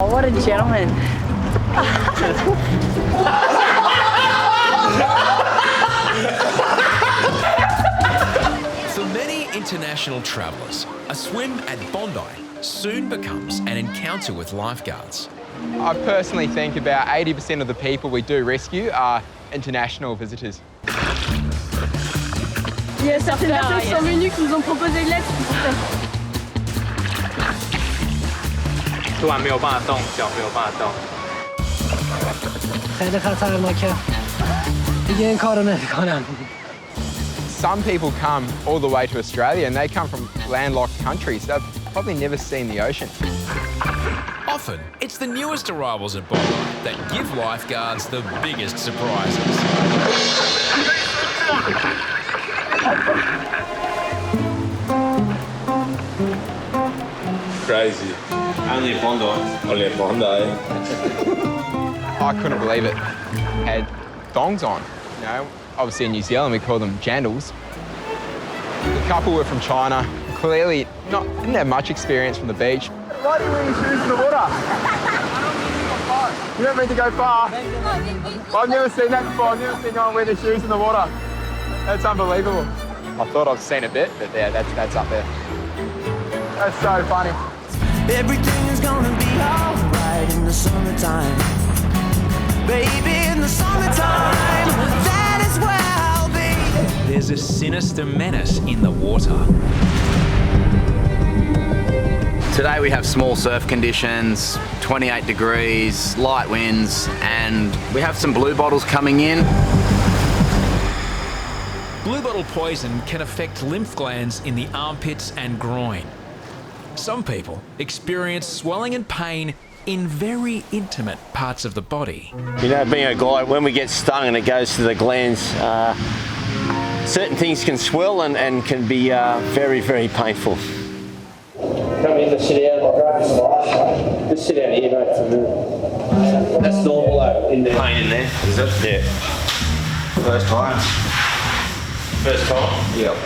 Oh, what a gentleman. For many international travellers, a swim at Bondi soon becomes an encounter with lifeguards. I personally think about 80% of the people we do rescue are international visitors. Il y a certaines personnes qui sont venues qui nous ont proposé de l'aide. 突然没有办法动，脚没有办法动。 خیلی خطرناکه. دیگه این کارو نمی‌کنم. Some people come all the way to Australia and they come from landlocked countries. They've probably never seen the ocean. Often, it's the newest arrivals at Bondi that give lifeguards the biggest surprises. Crazy. Only at Bondi. Only at Bondi. I couldn't believe it. Had thongs on. You know, obviously in New Zealand we call them jandals. The couple were from China. Clearly didn't have much experience from the beach. Why do you wear your shoes in the water? You don't mean to go far. I've never seen that before. I've never seen anyone wear their shoes in the water. That's unbelievable. I thought I've seen a bit, but yeah, that's up there. That's so funny. Everything is gonna be alright in the summertime. Baby, in the summertime, that is where I'll be. There's a sinister menace in the water. Today we have small surf conditions, 28 degrees, light winds, and we have some blue bottles coming in. Blue bottle poison can affect lymph glands in the armpits and groin. Some people experience swelling and pain in very intimate parts of the body. You know, being a guy, when we get stung and it goes to the glands, certain things can swell and can be very, very painful. Come in to sit down, I'll grab you some ice. Just sit down here, mate, for a minute. That's normal though, in there. Pain in there, is it? Yeah. First time? First time? Yep.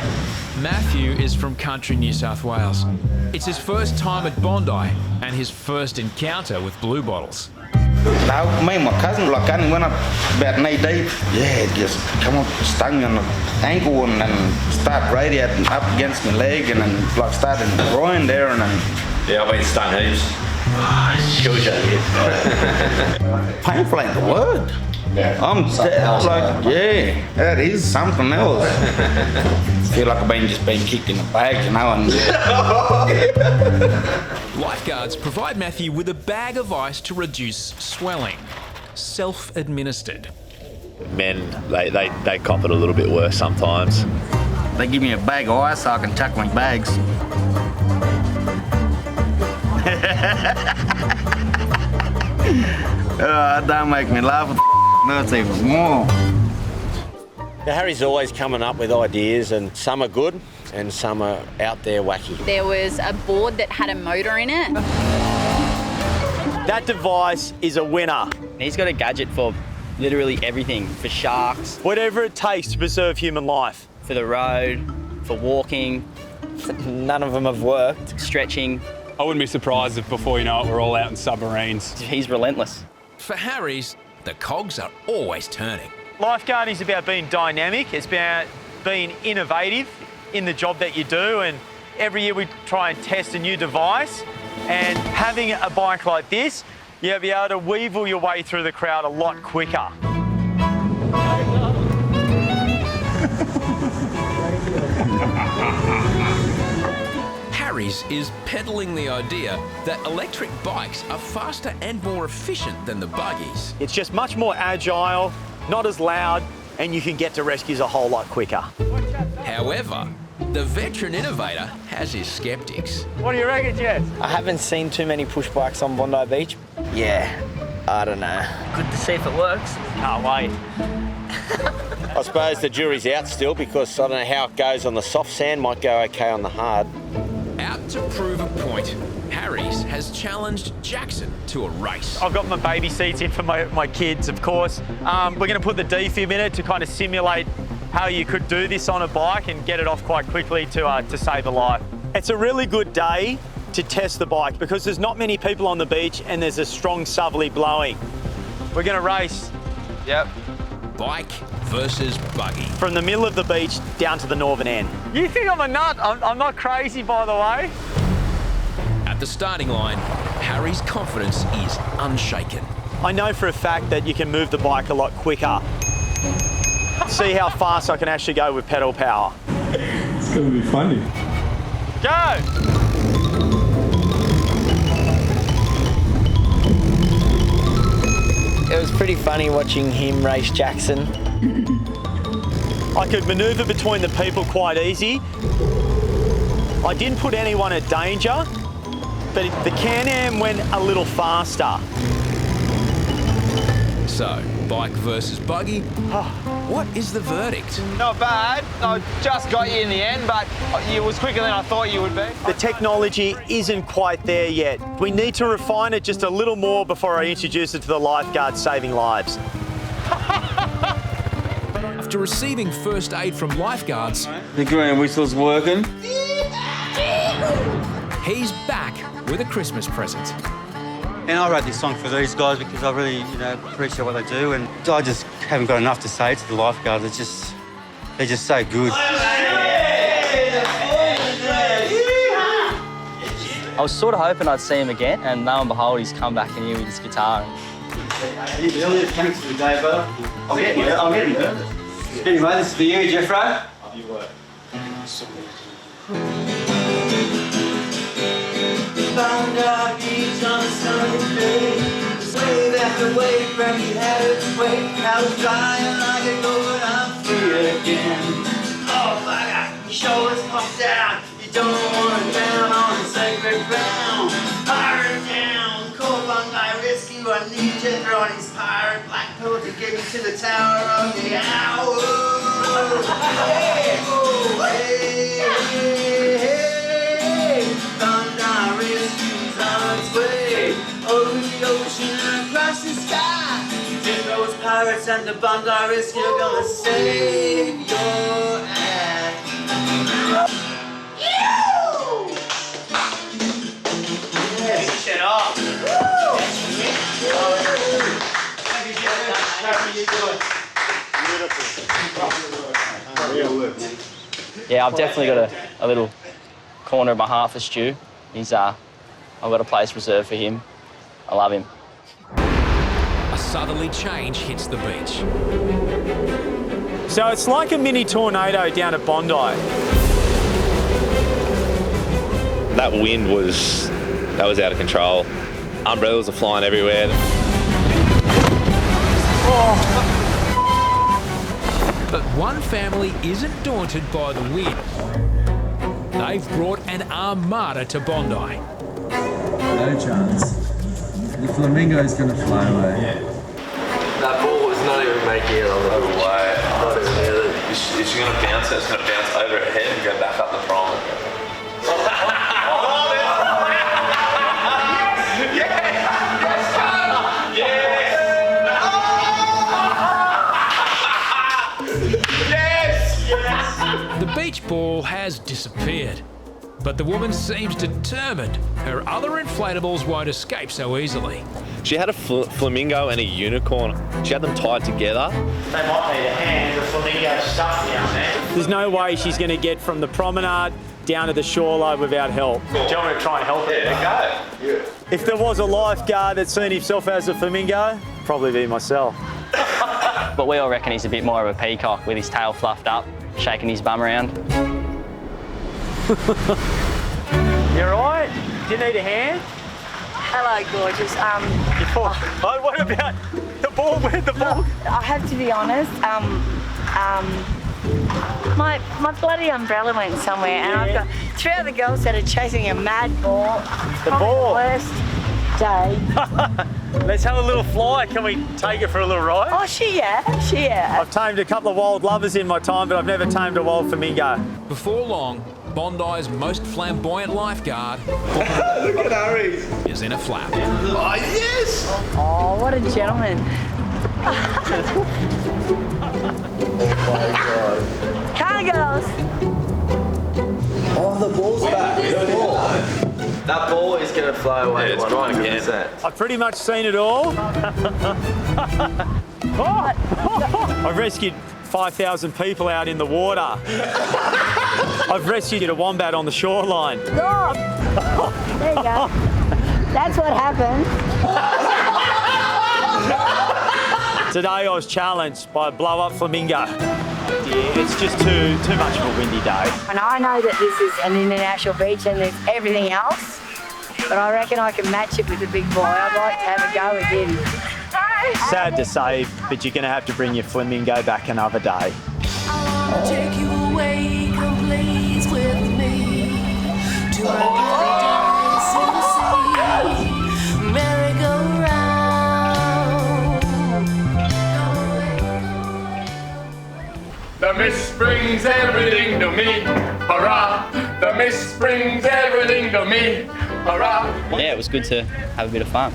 Matthew is from country New South Wales. It's his first time at Bondi and his first encounter with blue bottles. No, me and my cousin went up about knee deep. Yeah, it just come up, stung me on the ankle and then start radiating up against my leg and then like started in the groin there and then... Yeah, I've been stung heaps. Kills you. Painful ain't the word. Yeah. I'm like, yeah, that is something else. Feel like I've just been kicked in the bag, you know. And Lifeguards provide Matthew with a bag of ice to reduce swelling. Self-administered. Men, they cop it a little bit worse sometimes. they give me a bag of ice so I can chuck my bags. Don't make me laugh. That's even more. Harry's always coming up with ideas, and some are good and some are out there wacky. There was a board that had a motor in it. That device is a winner. He's got a gadget for literally everything, for sharks. Whatever it takes to preserve human life. For the road, for walking. None of them have worked. Stretching. I wouldn't be surprised if before you know it, we're all out in submarines. He's relentless. For Harry's, the cogs are always turning. Lifeguarding is about being dynamic. It's about being innovative in the job that you do. And every year we try and test a new device. And having a bike like this, you'll be able to weevil your way through the crowd a lot quicker. Harry's is peddling the idea that electric bikes are faster and more efficient than the buggies. It's just much more agile, not as loud, and you can get to rescues a whole lot quicker. However, the veteran innovator has his skeptics. What do you reckon, Jess? I haven't seen too many push bikes on Bondi Beach. Yeah, I don't know. Good to see if it works. Can't wait. I suppose the jury's out still because I don't know how it goes on the soft sand, might go okay on the hard. Out to prove a point, Harry's has challenged Jackson to a race. I've got my baby seats in for my kids, of course. We're going to put the defib in it to kind of simulate how you could do this on a bike and get it off quite quickly to save a life. It's a really good day to test the bike because there's not many people on the beach and there's a strong southerly blowing. We're going to race. Yep. Bike versus buggy. From the middle of the beach down to the northern end. You think I'm a nut? I'm not crazy, by the way. At the starting line, Harry's confidence is unshaken. I know for a fact that you can move the bike a lot quicker. See how fast I can actually go with pedal power. It's going to be funny. Go! It was pretty funny watching him race Jackson. I could manoeuvre between the people quite easy. I didn't put anyone at danger, but the Can-Am went a little faster. So, bike versus buggy. What is the verdict? Not bad. I just got you in the end, but it was quicker than I thought you would be. The technology isn't quite there yet. We need to refine it just a little more before I introduce it to the lifeguards saving lives. After receiving first aid from lifeguards, The green whistle's working. he's back with a Christmas present. And I wrote this song for these guys because I really, appreciate what they do, and I just haven't got enough to say to the lifeguards. They're just so good. I was sort of hoping I'd see him again, and lo and behold, he's come back in here with his guitar. Thanks for the day, brother. I'm getting nervous. Anyway, this is for you, Jeffro. You work. Bondi Beach on a sunny day. This wave after wave, Frankie had its way. I was drying like a go, but I'm free again. Oh, bugger, your shoulders pop down. You don't want to down on the sacred ground. Pirate down, call Bondi Rescue. I need you throwing his pirate black pill to get me to the tower of the hour. Hey, oh, hey, hey, hey. Bondi Rescue's on its way. Over the ocean and across the sky. Then those pirates and the Bondi Rescue are gonna save your ass. Yes. Shut up. Yeah, I've definitely got a little corner of my heart for Stu. I've got a place reserved for him. I love him. A southerly change hits the beach. So it's like a mini tornado down at Bondi. That wind was out of control. Umbrellas are flying everywhere. But one family isn't daunted by the wind. They've brought an armada to Bondi. No chance. The flamingo's going to fly away. Yeah. That ball was not even making it on the way. Not even near it. Is she going to bounce it? It's going to bounce over her head and go back up the prom. The beach ball has disappeared, but the woman seems determined her other inflatables won't escape so easily. She had a flamingo and a unicorn. She had them tied together. They might need a hand. The flamingo stuck down there. There's no way she's going to get from the promenade down to the shoreline without help. Do you want me to try and help her? Yeah, go. Yeah. If there was a lifeguard that seen himself as a flamingo, probably be myself. But we all reckon he's a bit more of a peacock with his tail fluffed up, shaking his bum around. You all right? Do you need a hand? Hello, gorgeous. Oh, what about the ball? Where'd the ball? I have to be honest. My bloody umbrella went somewhere, and I've got 3 other girls that are chasing a mad ball. The ball. The worst day. Let's have a little fly. Can we take it for a little ride? Oh, she yeah. I've tamed a couple of wild lovers in my time, but I've never tamed a wild flamingo. Before long, Bondi's most flamboyant lifeguard Look at Harries. is in a flap. Oh, yes! Oh, what a gentleman. Come on, girls. Oh, the ball's back. The ball. That ball is going to fly away. Yeah, it's gone again. 100%. I've pretty much seen it all. I've rescued 5,000 people out in the water. I've rescued a wombat on the shoreline. Stop! There you go. That's what happened. Today I was challenged by a blow-up flamingo. Yeah, it's just too much of a windy day. And I know that this is an international beach and there's everything else, but I reckon I can match it with a big boy. I'd like to have a go with him. Sad to say, but you're going to have to bring your flamingo back another day. Take you away, come please with me to a dance in the sea, merry-go-round. The mist brings everything to me, hurrah! The mist brings everything to me, hurrah! Yeah, it was good to have a bit of fun.